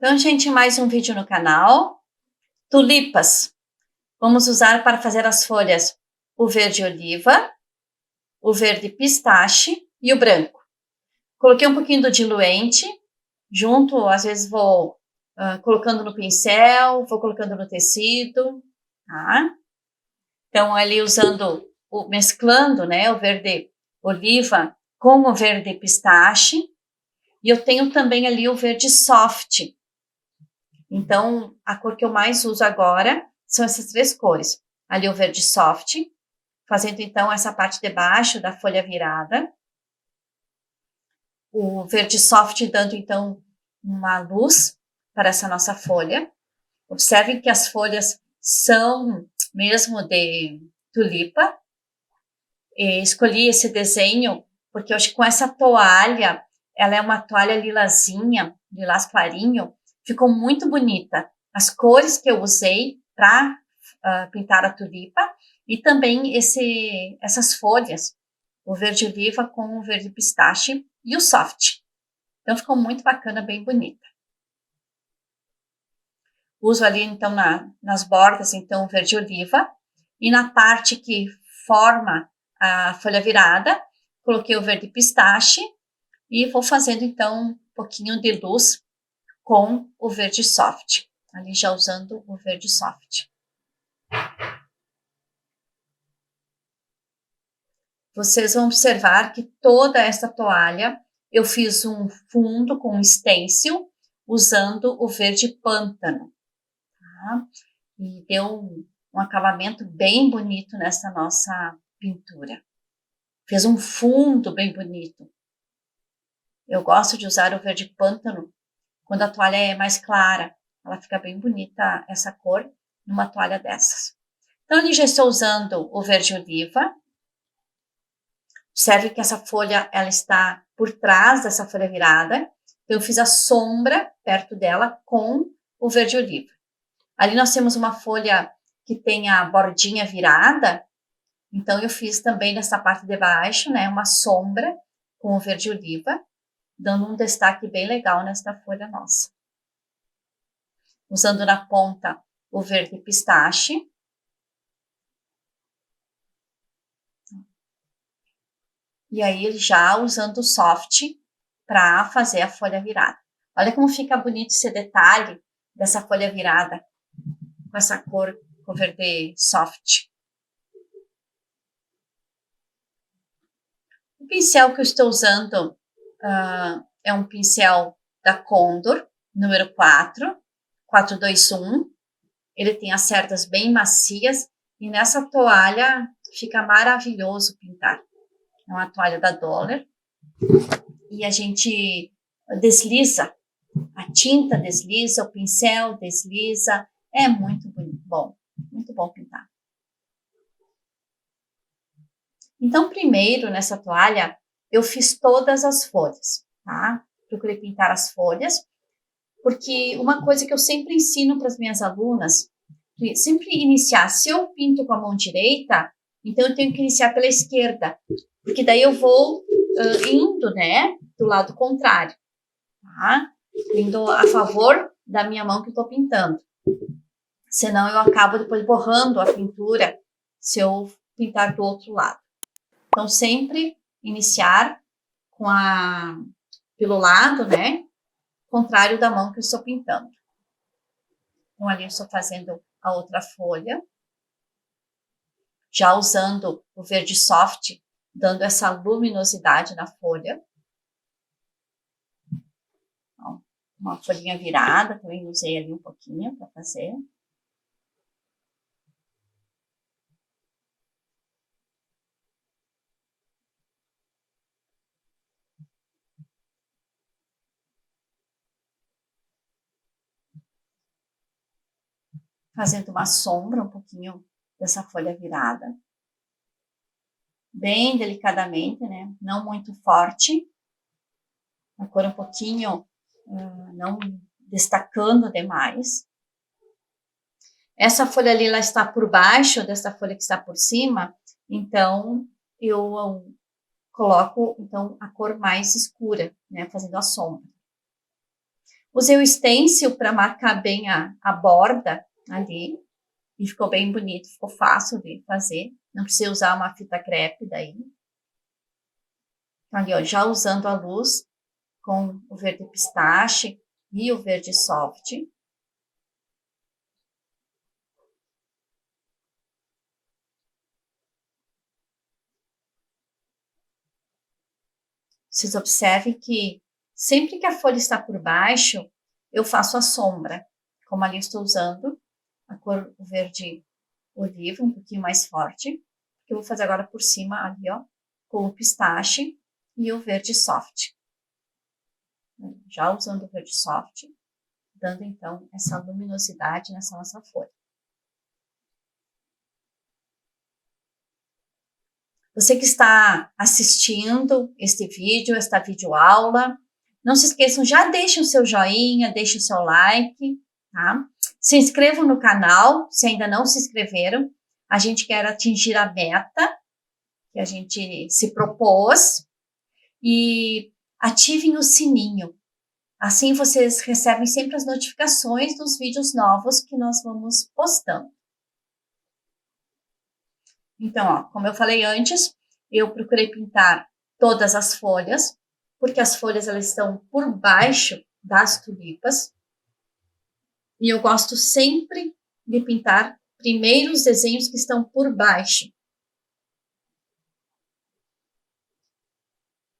Então, gente, mais um vídeo no canal. Tulipas. Vamos usar para fazer as folhas o verde oliva, o verde pistache e o branco. Coloquei um pouquinho do diluente junto, às vezes vou colocando no pincel, vou colocando no tecido, tá? Então, ali mesclando, né, o verde oliva com o verde pistache. E eu tenho também ali o verde soft. Então, a cor que eu mais uso agora são essas três cores. Ali o verde soft, fazendo então essa parte de baixo da folha virada. O verde soft dando então uma luz para essa nossa folha. Observem que as folhas são mesmo de tulipa. Escolhi esse desenho porque eu acho que com essa toalha, ela é uma toalha lilazinha, lilás clarinho, ficou muito bonita. As cores que eu usei para pintar a tulipa e também essas folhas, o verde oliva com o verde pistache e o soft. Então ficou muito bacana, bem bonita. Uso ali então nas bordas então o verde oliva e na parte que forma a folha virada, coloquei o verde pistache e vou fazendo então um pouquinho de luz com o verde soft, ali já usando o verde soft. Vocês vão observar que toda essa toalha eu fiz um fundo com stencil usando o verde pântano, tá? E deu um acabamento bem bonito nessa nossa pintura. Fez um fundo bem bonito. Eu gosto de usar o verde pântano quando a toalha é mais clara. Ela fica bem bonita, essa cor, numa toalha dessas. Então, ali já estou usando o verde oliva. Observe que essa folha, ela está por trás dessa folha virada. Então, eu fiz a sombra perto dela com o verde oliva. Ali nós temos uma folha que tem a bordinha virada. Então, eu fiz também nessa parte de baixo, né, uma sombra com o verde oliva, dando um destaque bem legal nesta folha nossa. Usando na ponta o verde pistache. E aí, já usando o soft para fazer a folha virada. Olha como fica bonito esse detalhe dessa folha virada, com essa cor, com verde soft. O pincel que eu estou usando é um pincel da Condor, número 421. Ele tem as cerdas bem macias e nessa toalha fica maravilhoso pintar. É uma toalha da Dollar e a gente desliza, a tinta desliza, o pincel desliza, é muito bom, muito bom pintar. Então, primeiro, nessa toalha, eu fiz todas as folhas, tá? Procurei pintar as folhas, porque uma coisa que eu sempre ensino para as minhas alunas, sempre iniciar, se eu pinto com a mão direita, então eu tenho que iniciar pela esquerda, porque daí eu vou indo, né, do lado contrário, tá? Indo a favor da minha mão que eu estou pintando. Senão eu acabo depois borrando a pintura se eu pintar do outro lado. Então, sempre iniciar pelo lado, né, contrário da mão que eu estou pintando. Então, ali eu estou fazendo a outra folha, já usando o verde soft, dando essa luminosidade na folha. Então, uma folhinha virada, também usei ali um pouquinho para fazer. Fazendo uma sombra, um pouquinho dessa folha virada. Bem delicadamente, né? Não muito forte. A cor um pouquinho, não destacando demais. Essa folha ali, ela está por baixo dessa folha que está por cima, então eu coloco então a cor mais escura, né? Fazendo a sombra. Usei o stencil para marcar bem a borda ali. E ficou bem bonito, ficou fácil de fazer. Não precisa usar uma fita crepe daí. Ali, ó, já usando a luz com o verde pistache e o verde soft. Vocês observem que sempre que a folha está por baixo, eu faço a sombra. Como ali eu estou usando a cor verde oliva, um pouquinho mais forte. Que eu vou fazer agora por cima ali, ó, com o pistache e o verde soft. Já usando o verde soft, dando então essa luminosidade nessa nossa folha. Você que está assistindo este vídeo, esta videoaula, não se esqueçam, já deixem o seu joinha, deixem o seu like, tá? Se inscrevam no canal, se ainda não se inscreveram. A gente quer atingir a meta que a gente se propôs e ativem o sininho. Assim vocês recebem sempre as notificações dos vídeos novos que nós vamos postando. Então, ó, como eu falei antes, eu procurei pintar todas as folhas, porque as folhas elas estão por baixo das tulipas. E eu gosto sempre de pintar primeiro os desenhos que estão por baixo.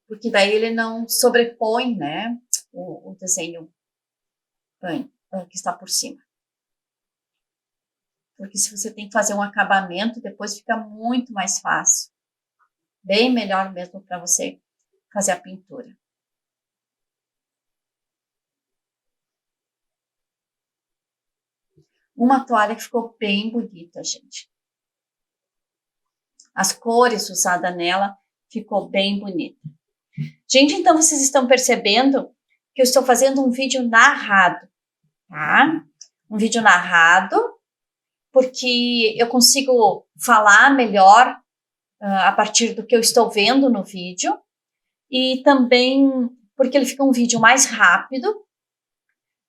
Porque daí ele não sobrepõe, né, o desenho que está por cima. Porque se você tem que fazer um acabamento, depois fica muito mais fácil. Bem melhor mesmo para você fazer a pintura. Uma toalha que ficou bem bonita, gente. As cores usadas nela ficou bem bonita. Gente, então vocês estão percebendo que eu estou fazendo um vídeo narrado, tá? Um vídeo narrado, porque eu consigo falar melhor a partir do que eu estou vendo no vídeo, e também porque ele fica um vídeo mais rápido.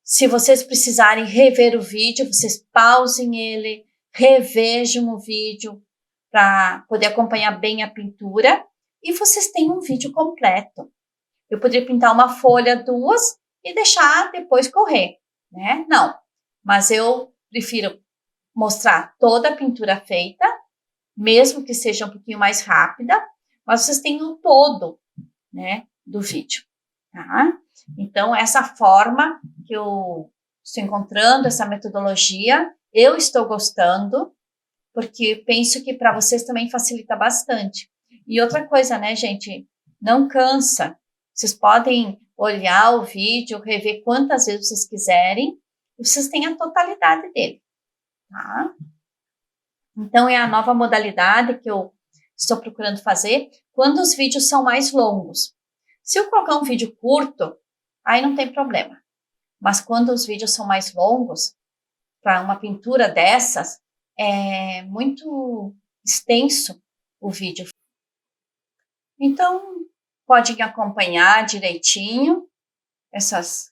Se vocês precisarem rever o vídeo, vocês pausem ele, revejam o vídeo para poder acompanhar bem a pintura e vocês têm um vídeo completo. Eu poderia pintar uma folha, duas e deixar depois correr, né? Não, mas eu prefiro mostrar toda a pintura feita, mesmo que seja um pouquinho mais rápida, mas vocês têm o todo, né, do vídeo, tá? Então, essa forma que eu estou encontrando, essa metodologia, eu estou gostando, porque penso que para vocês também facilita bastante. E outra coisa, né, gente, não cansa. Vocês podem olhar o vídeo, rever quantas vezes vocês quiserem, e vocês têm a totalidade dele, tá? Então, é a nova modalidade que eu estou procurando fazer quando os vídeos são mais longos. Se eu colocar um vídeo curto, aí não tem problema. Mas quando os vídeos são mais longos, para uma pintura dessas, é muito extenso o vídeo. Então, podem acompanhar direitinho essas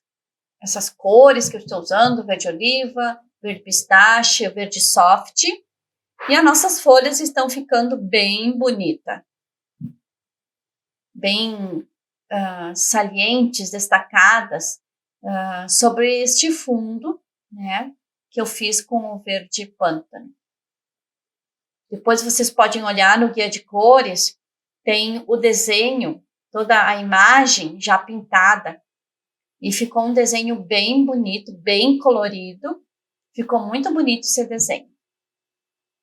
cores que eu estou usando, verde oliva, verde pistache, verde soft. E as nossas folhas estão ficando bem bonitas. Bem salientes, destacadas sobre este fundo, né, que eu fiz com o verde pântano. Depois vocês podem olhar no guia de cores, tem o desenho, toda a imagem já pintada, e ficou um desenho bem bonito, bem colorido, ficou muito bonito esse desenho.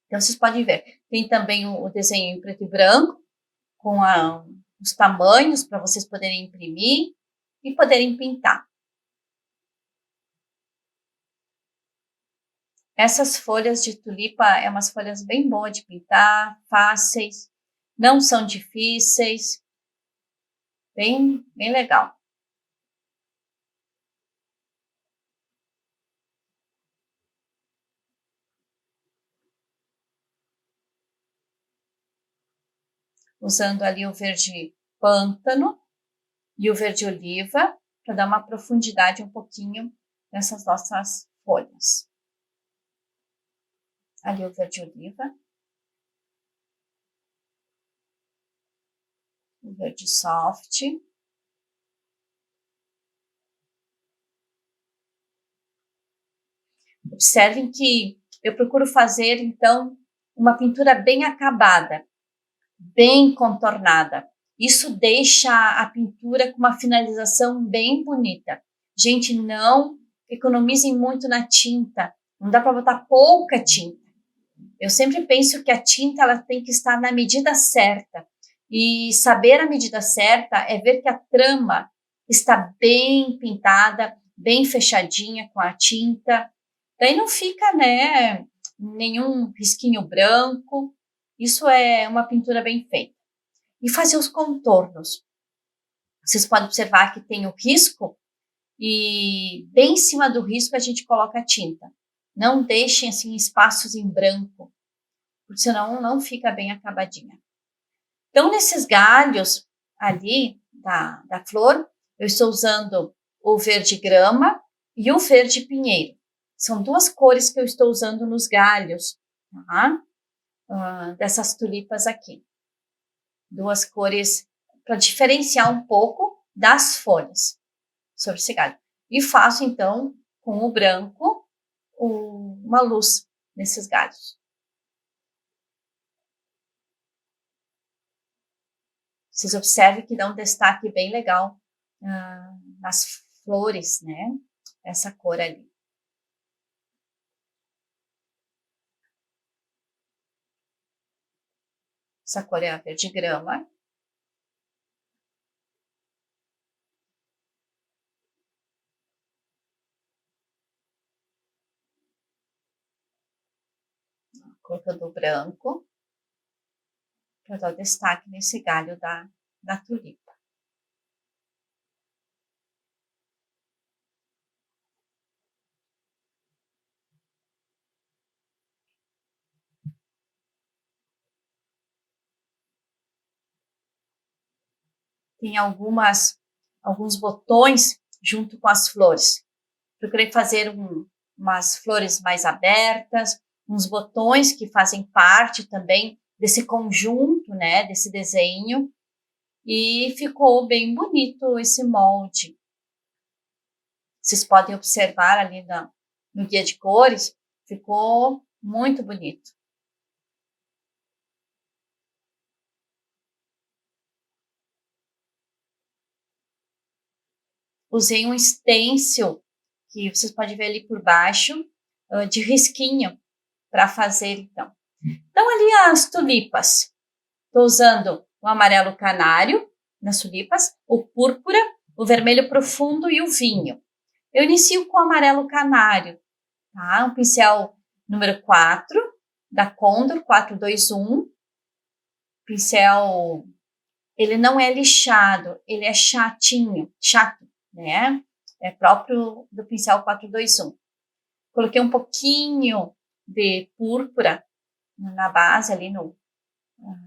Então vocês podem ver, tem também o desenho em preto e branco, com os tamanhos para vocês poderem imprimir e poderem pintar. Essas folhas de tulipa é umas folhas bem boas de pintar, fáceis, não são difíceis, bem legal. Usando ali o verde pântano e o verde oliva para dar uma profundidade um pouquinho nessas nossas folhas. Ali o verde oliva, o verde soft, observem que eu procuro fazer, então, uma pintura bem acabada, bem contornada. Isso deixa a pintura com uma finalização bem bonita. Gente, não economizem muito na tinta. Não dá para botar pouca tinta. Eu sempre penso que a tinta ela tem que estar na medida certa. E saber a medida certa é ver que a trama está bem pintada, bem fechadinha com a tinta. Daí não fica, né, nenhum risquinho branco. Isso é uma pintura bem feita. E fazer os contornos. Vocês podem observar que tem o risco e bem em cima do risco a gente coloca a tinta. Não deixem assim espaços em branco, porque senão não fica bem acabadinha. Então, nesses galhos ali da flor, eu estou usando o verde grama e o verde pinheiro. São duas cores que eu estou usando nos galhos, tá? Dessas tulipas aqui. Duas cores para diferenciar um pouco das folhas sobre esse galho. E faço, então, com o branco, uma luz nesses galhos. Vocês observem que dá um destaque bem legal nas flores, né? Essa cor ali. Essa cor é a verde grama. Colocando o branco para dar o destaque nesse galho da tulipa. Tem alguns botões junto com as flores. Procurei fazer umas flores mais abertas, uns botões que fazem parte também desse conjunto, né, desse desenho. E ficou bem bonito esse molde. Vocês podem observar ali no guia de cores, ficou muito bonito. Usei um stencil, que vocês podem ver ali por baixo, de risquinho, para fazer então. Então ali as tulipas. Estou usando o amarelo canário nas tulipas, o púrpura, o vermelho profundo e o vinho. Eu inicio com o amarelo canário, tá? Um pincel número 4, da Condor 421. Pincel, ele não é lixado, ele é chatinho, chato, né? É próprio do pincel 421. Coloquei um pouquinho de púrpura na base, ali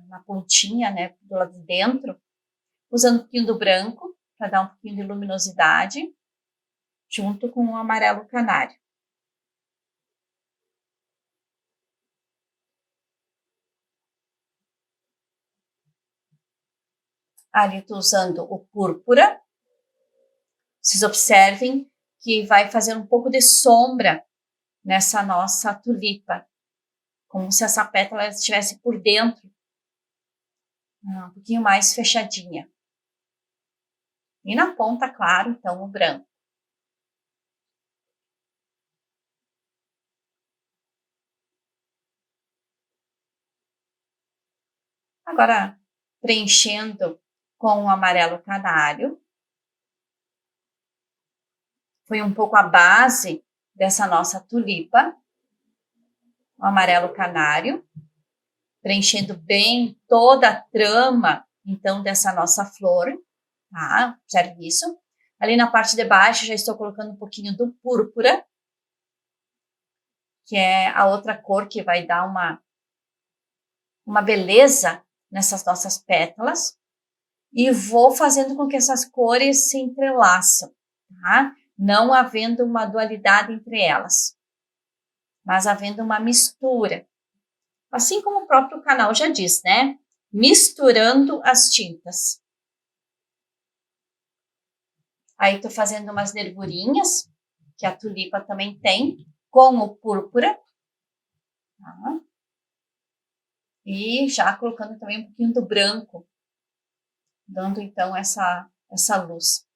na pontinha, né, do lado de dentro, usando um pouquinho do branco, para dar um pouquinho de luminosidade, junto com o amarelo canário. Ali estou usando o púrpura. Vocês observem que vai fazer um pouco de sombra nessa nossa tulipa, como se essa pétala estivesse por dentro, um pouquinho mais fechadinha. E na ponta, claro, então, o branco. Agora, preenchendo com o amarelo canário. Foi um pouco a base dessa nossa tulipa. O amarelo canário. Preenchendo bem toda a trama, então, dessa nossa flor. Tá? Observe isso. Ali na parte de baixo, já estou colocando um pouquinho do púrpura, que é a outra cor que vai dar uma beleza nessas nossas pétalas. E vou fazendo com que essas cores se entrelaçam. tá? Não havendo uma dualidade entre elas, mas havendo uma mistura. Assim como o próprio canal já diz, né? Misturando as tintas. Aí tô fazendo umas nervurinhas, que a tulipa também tem, com o púrpura. Tá? E já colocando também um pouquinho do branco, dando então essa luz.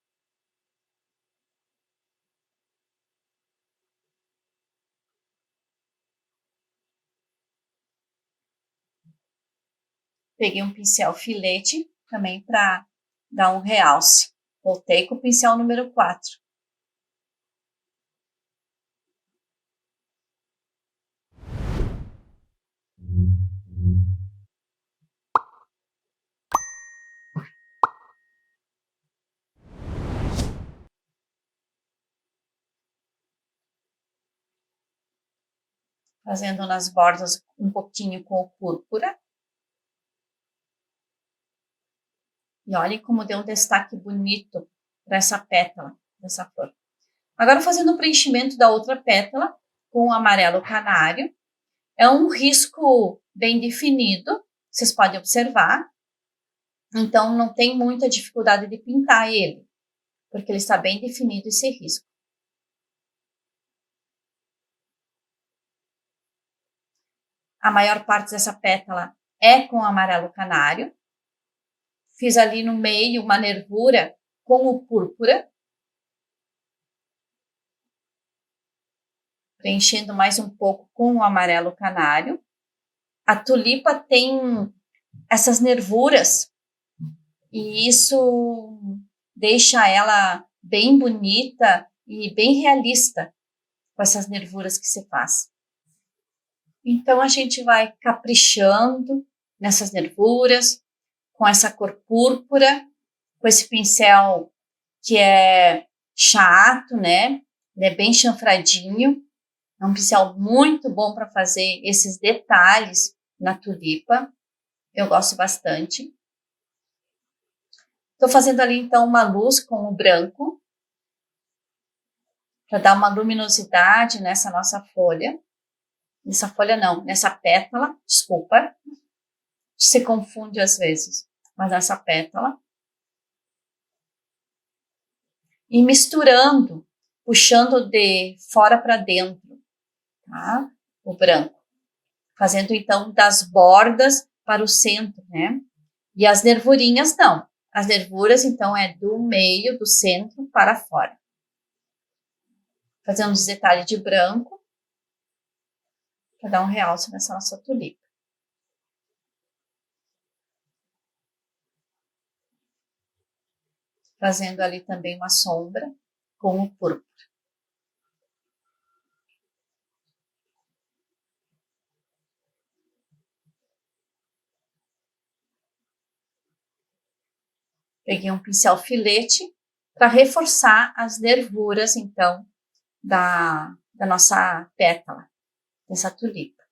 Peguei um pincel filete também para dar um realce. Voltei com o pincel número 4. Fazendo nas bordas um pouquinho com o púrpura. E olhem como deu um destaque bonito para essa pétala dessa flor. Agora fazendo o preenchimento da outra pétala com o amarelo canário. É um risco bem definido, vocês podem observar. Então não tem muita dificuldade de pintar ele, porque ele está bem definido esse risco. A maior parte dessa pétala é com amarelo canário. Fiz ali no meio uma nervura com o púrpura. Preenchendo mais um pouco com o amarelo canário. A tulipa tem essas nervuras e isso deixa ela bem bonita e bem realista com essas nervuras que se faz. Então a gente vai caprichando nessas nervuras, com essa cor púrpura, com esse pincel que é chato, né? Ele é bem chanfradinho. É um pincel muito bom para fazer esses detalhes na tulipa. Eu gosto bastante. Estou fazendo ali então uma luz com o branco, para dar uma luminosidade nessa nossa folha. Nessa folha não, nessa pétala, desculpa. Se confunde às vezes, mas nessa pétala. E misturando, puxando de fora para dentro, tá? O branco. Fazendo então das bordas para o centro, né? E as nervurinhas não. As nervuras então é do meio, do centro para fora. Fazendo os detalhes de branco para dar um realce nessa nossa tulipa. Fazendo ali também uma sombra com o púrpura. Peguei um pincel filete para reforçar as nervuras, então, da nossa pétala, dessa tulipa.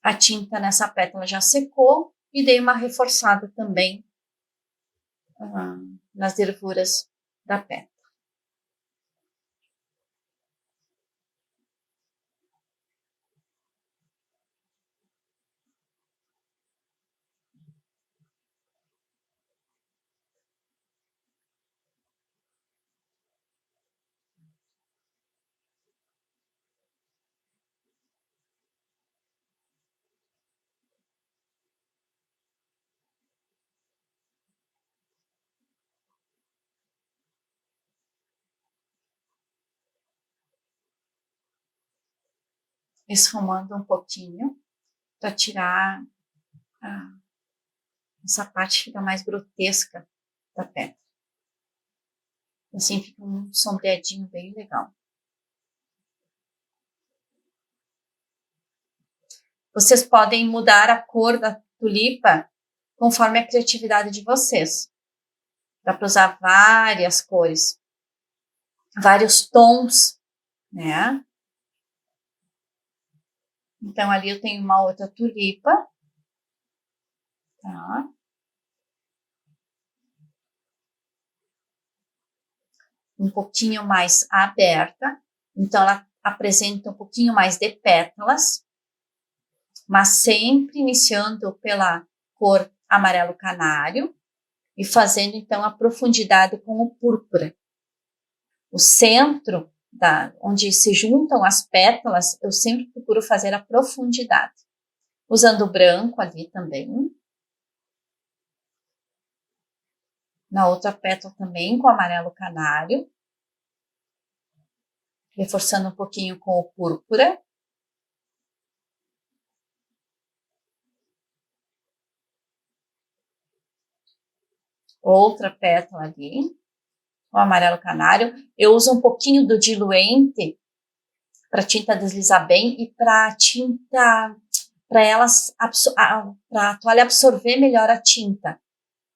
A tinta nessa pétala já secou e dei uma reforçada também nas nervuras da pétala. Esfumando um pouquinho para tirar essa parte fica mais grotesca da pétala. Assim fica um sombreadinho bem legal. Vocês podem mudar a cor da tulipa conforme a criatividade de vocês. Dá para usar várias cores, vários tons, né? Então, ali eu tenho uma outra tulipa, tá? Um pouquinho mais aberta, então ela apresenta um pouquinho mais de pétalas, mas sempre iniciando pela cor amarelo canário e fazendo então a profundidade com o púrpura. O centro, onde se juntam as pétalas, eu sempre procuro fazer a profundidade. Usando o branco ali também. Na outra pétala também com amarelo canário. Reforçando um pouquinho com o púrpura. Outra pétala ali, com amarelo canário. Eu uso um pouquinho do diluente para a tinta deslizar bem e para a tinta, para a toalha absorver melhor a tinta,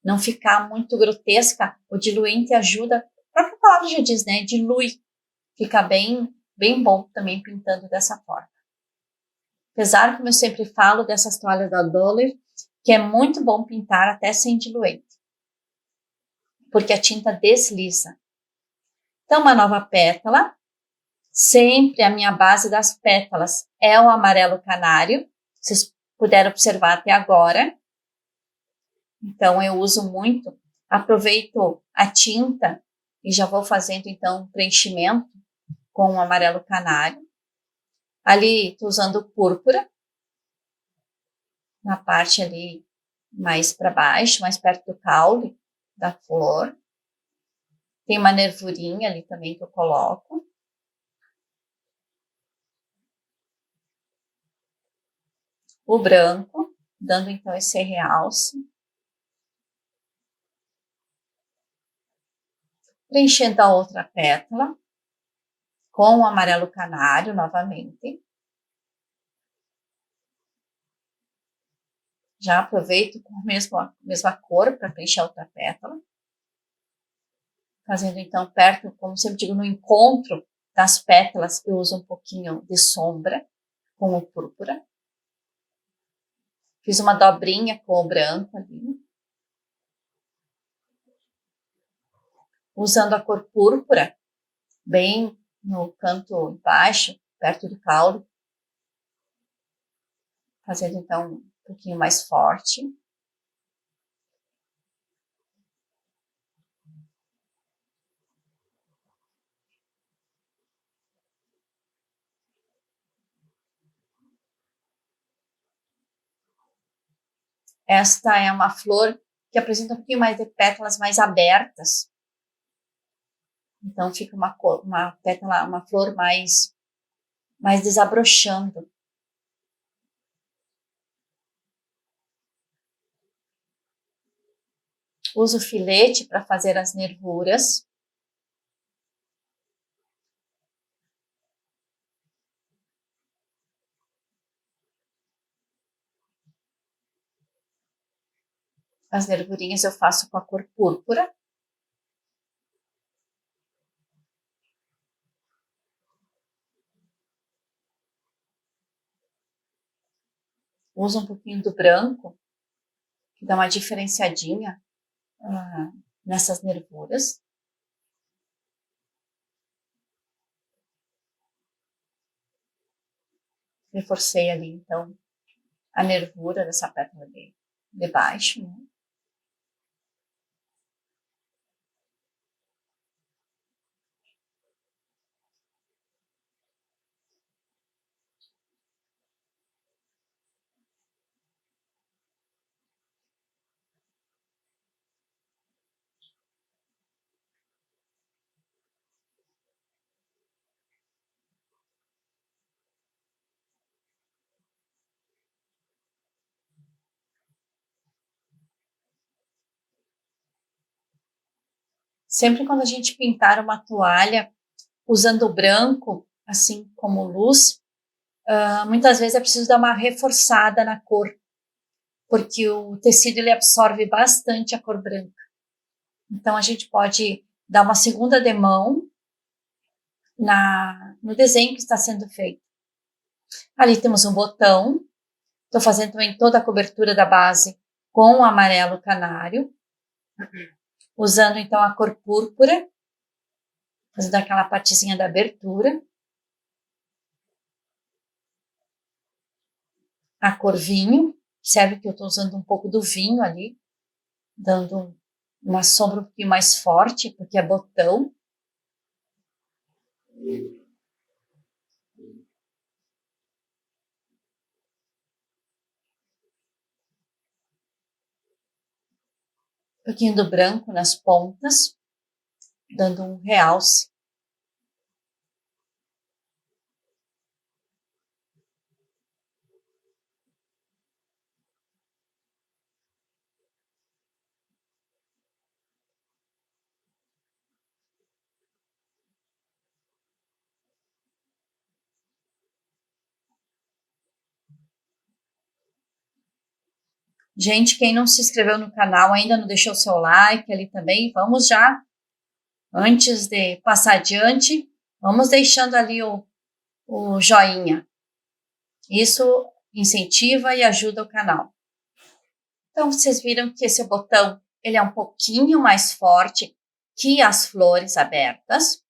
não ficar muito grotesca. O diluente ajuda, a própria palavra já diz, né? Dilui, fica bem, bem bom também pintando dessa forma. Apesar, como eu sempre falo, dessas toalhas da Dollar, que é muito bom pintar até sem diluente, porque a tinta desliza. Então, uma nova pétala. Sempre a minha base das pétalas é o amarelo canário. Vocês puderam observar até agora. Então, eu uso muito. Aproveito a tinta e já vou fazendo, então, preenchimento com o amarelo canário. Ali, estou usando púrpura. Na parte ali mais para baixo, mais perto do caule da flor. Tem uma nervurinha ali também que eu coloco. O branco, dando então esse realce. Preenchendo a outra pétala com o amarelo canário novamente. Já aproveito com a mesma cor para preencher a outra pétala. Fazendo então perto, como sempre digo, no encontro das pétalas, eu uso um pouquinho de sombra com o púrpura. Fiz uma dobrinha com o branco ali. Usando a cor púrpura, bem no canto baixo, perto do caule. Fazendo então um pouquinho mais forte. Esta é uma flor que apresenta um pouquinho mais de pétalas mais abertas. Então fica uma pétala, uma flor mais desabrochando. Uso filete para fazer as nervuras. As nervurinhas eu faço com a cor púrpura. Uso um pouquinho do branco, que dá uma diferenciadinha nessas nervuras. Reforcei ali, então, a nervura dessa pétala de baixo, né? Sempre quando a gente pintar uma toalha usando o branco, assim como luz, muitas vezes é preciso dar uma reforçada na cor, porque o tecido ele absorve bastante a cor branca. Então, a gente pode dar uma segunda demão no desenho que está sendo feito. Ali temos um botão. Estou fazendo também toda a cobertura da base com o amarelo canário. Usando então a cor púrpura. Fazendo aquela partezinha da abertura. A cor vinho. Observe que eu estou usando um pouco do vinho ali. Dando uma sombra um pouquinho mais forte, porque é botão. Um pouquinho do branco nas pontas, dando um realce. Gente, quem não se inscreveu no canal, ainda não deixou o seu like ali também, vamos já, antes de passar adiante, vamos deixando ali o joinha. Isso incentiva e ajuda o canal. Então, vocês viram que esse botão, ele é um pouquinho mais forte que as flores abertas,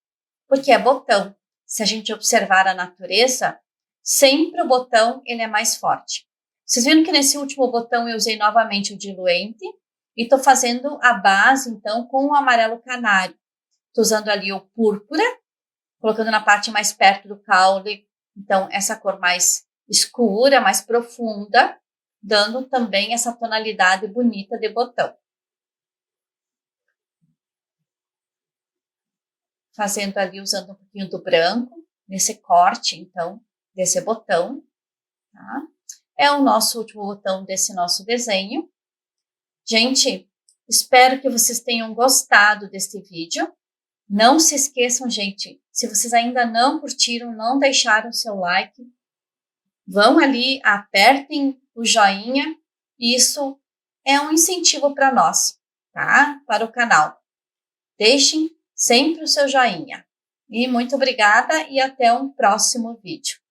porque é botão. Se a gente observar a natureza, sempre o botão, ele é mais forte. Vocês viram que nesse último botão eu usei novamente o diluente e estou fazendo a base, então, com o amarelo canário. Estou usando ali o púrpura, colocando na parte mais perto do caule, então, essa cor mais escura, mais profunda, dando também essa tonalidade bonita de botão. Fazendo ali, usando um pouquinho do branco, nesse corte, então, desse botão, tá? É o nosso último botão desse nosso desenho. Gente, espero que vocês tenham gostado deste vídeo. Não se esqueçam, gente, se vocês ainda não curtiram, não deixaram o seu like, vão ali, apertem o joinha. Isso é um incentivo para nós, tá? Para o canal. Deixem sempre o seu joinha. E muito obrigada e até um próximo vídeo.